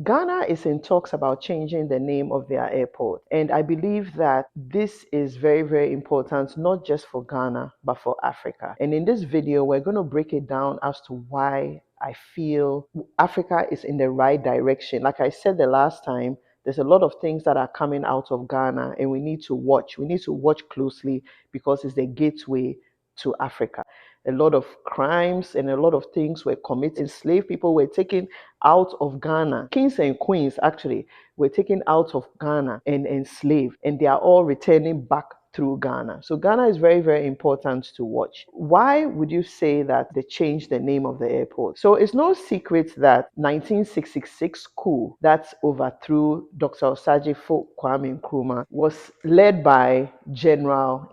Ghana is in talks about changing the name of their airport. And I believe that this is very, very important, not just for Ghana, but for Africa. And in this video, we're going to break it down as to why I feel Africa is in the right direction. Like I said the last time, there's a lot of things that are coming out of Ghana, and we need to watch. We need to watch closely because it's the gateway to Africa. A lot of crimes and a lot of things were committed. Enslaved people were taken out of Ghana. Kings and queens actually were taken out of Ghana and enslaved, and they are all returning back through Ghana. So Ghana is very, very important to watch. Why would you say that they changed the name of the airport? So it's no secret that 1966 coup that overthrew Dr. Osajifo Kwame Nkrumah was led by General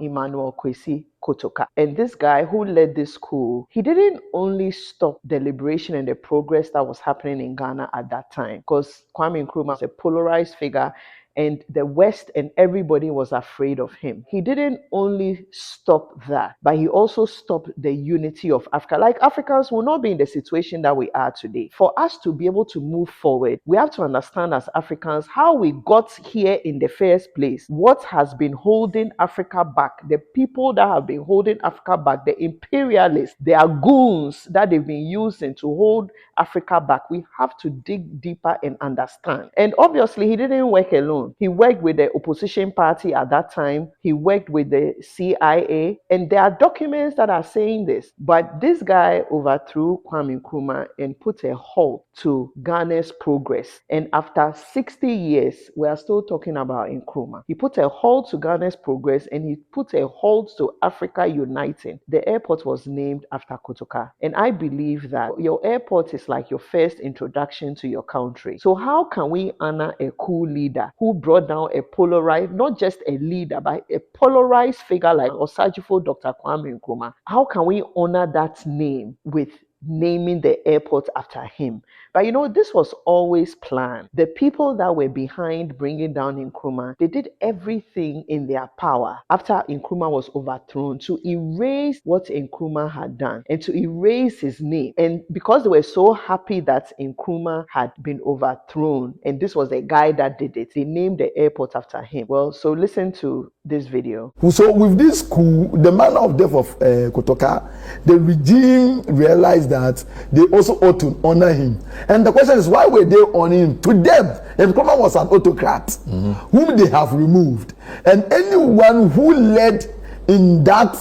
Kotoka. And this guy who led this coup, he didn't only stop the liberation and the progress that was happening in Ghana at that time, because Kwame Nkrumah was a polarized figure and the West and everybody was afraid of him. He didn't only stop that, but he also stopped the unity of Africa. Like, Africans will not be in the situation that we are today. For us to be able to move forward, we have to understand as Africans how we got here in the first place, what has been holding Africa back, the people that have been holding Africa back, the imperialists, their goons that they've been using to hold Africa back. We have to dig deeper and understand. And obviously, he didn't work alone. He worked with the opposition party at that time. He worked with the CIA. And there are documents that are saying this. But this guy overthrew Kwame Nkrumah and put a halt to Ghana's progress. And after 60 years, we are still talking about Nkrumah. He put a halt to Ghana's progress and he put a halt to Africa uniting. The airport was named after Kotoka. And I believe that your airport is like your first introduction to your country. So how can we honor a cool leader who brought down a polarized, not just a leader, but a polarized figure like Osajifo Dr. Kwame Nkrumah? How can we honor that name with naming the airport after him? But this was always planned. The people that were behind bringing down Nkrumah, they did everything in their power after Nkrumah was overthrown to erase what Nkrumah had done and to erase his name. And because they were so happy that Nkrumah had been overthrown and this was the guy that did it, they named the airport after him. Well, so listen to this video. So with this coup, the manner of death of Kotoka, the regime realized that they also ought to honor him. And the question is, why were they honoring him to death? And Nkrumah was an autocrat whom they have removed. And anyone who led in that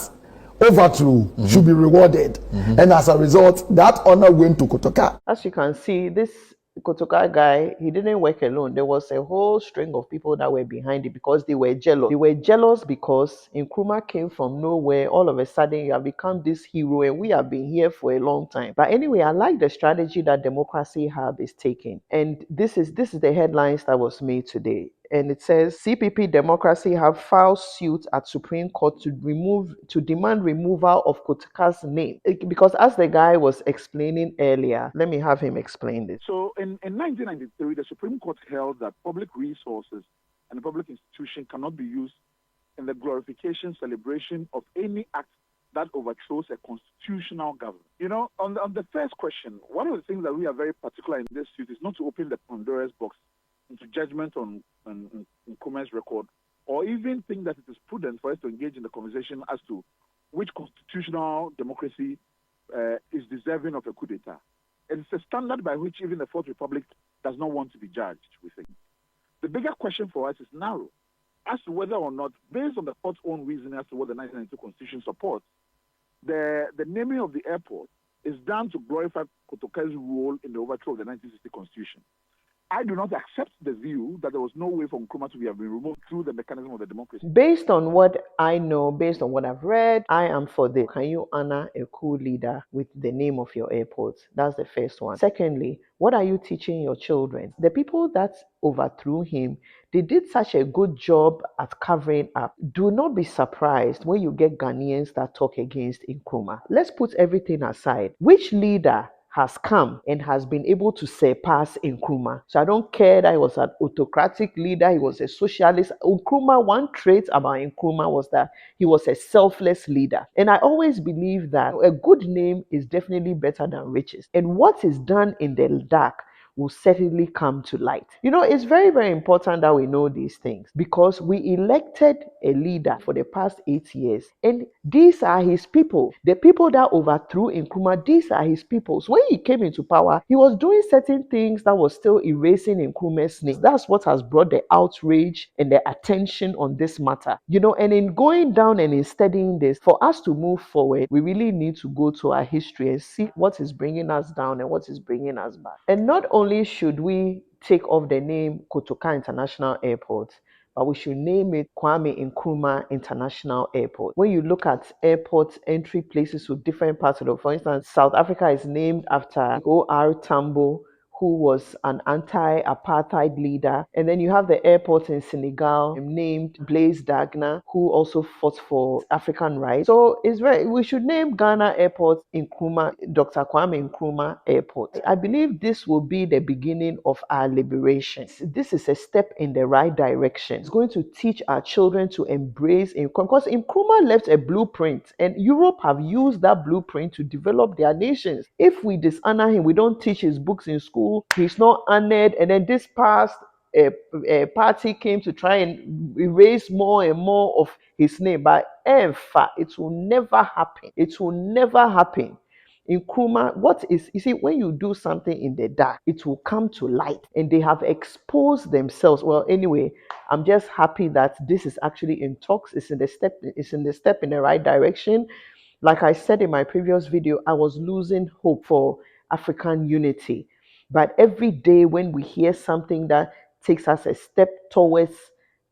overthrow should be rewarded. And as a result, that honor went to Kotoka. As you can see, this Kotoka guy, he didn't work alone. There was a whole string of people that were behind it because they were jealous. They were jealous because Nkrumah came from nowhere. All of a sudden, you have become this hero and we have been here for a long time. But anyway, I like the strategy that Democracy Hub is taking. And this is the headlines that was made today. And it says CPP Democracy have filed suit at Supreme Court to demand removal of Kotoka's name. Because as the guy was explaining earlier, let me have him explain this. So in 1993, the Supreme Court held that public resources and a public institution cannot be used in the glorification, celebration of any act that overthrows a constitutional government. On the first question, one of the things that we are very particular in this suit is not to open the Pandora's box into judgment on Nkrumah's record, or even think that it is prudent for us to engage in the conversation as to which constitutional democracy is deserving of a coup d'etat. It's a standard by which even the Fourth Republic does not want to be judged, we think. The bigger question for us is narrow, as to whether or not, based on the court's own reasoning as to what the 1992 Constitution supports, the naming of the airport is done to glorify Kotoka's role in the overthrow of the 1960 Constitution. I do not accept the view that there was no way for Nkrumah to have been removed through the mechanism of the democracy. Based on what I know, based on what I've read, I am for this. Can you honor a coup leader with the name of your airport? That's the first one. Secondly, what are you teaching your children? The people that overthrew him, they did such a good job at covering up. Do not be surprised when you get Ghanaians that talk against Nkrumah. Let's put everything aside. Which leader has come and has been able to surpass Nkrumah? So I don't care that he was an autocratic leader, he was a socialist. Nkrumah, one trait about Nkrumah was that he was a selfless leader. And I always believe that a good name is definitely better than riches. And what is done in the dark will certainly come to light. It's very, very important that we know these things because we elected a leader for the past 8 years, and these are his people. The people that overthrew Nkrumah, these are his people. So when he came into power, he was doing certain things that was still erasing Nkrumah's name. That's what has brought the outrage and the attention on this matter. And in going down and in studying this, for us to move forward, we really need to go to our history and see what is bringing us down and what is bringing us back. And not only should we take off the name Kotoka International Airport, but we should name it Kwame Nkrumah International Airport. When you look at airport entry places to different parts of the world, for instance, South Africa is named after O.R. Tambo, who was an anti-apartheid leader. And then you have the airport in Senegal named Blaise Dagna, who also fought for African rights. So we should name Ghana Airport Nkrumah, Dr. Kwame Nkrumah Airport. I believe this will be the beginning of our liberation. This is a step in the right direction. It's going to teach our children to embrace Nkrumah, because Nkrumah left a blueprint, and Europe have used that blueprint to develop their nations. If we dishonor him, we don't teach his books in school, he's not honored, and then this past party came to try and erase more and more of his name. But it will never happen. It will never happen. Nkrumah, you see, when you do something in the dark, it will come to light, and they have exposed themselves. Well, anyway, I'm just happy that this is actually in talks. It's in the step in the right direction. Like I said in my previous video, I was losing hope for African unity. But every day when we hear something that takes us a step towards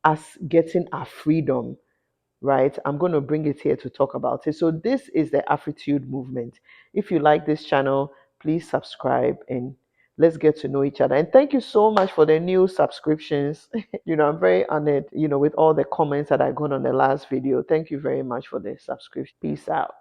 us getting our freedom, right, I'm going to bring it here to talk about it. So this is the Afritude movement. If you like this channel, please subscribe and let's get to know each other. And thank you so much for the new subscriptions. I'm very honored, with all the comments that I got on the last video. Thank you very much for the subscription. Peace out.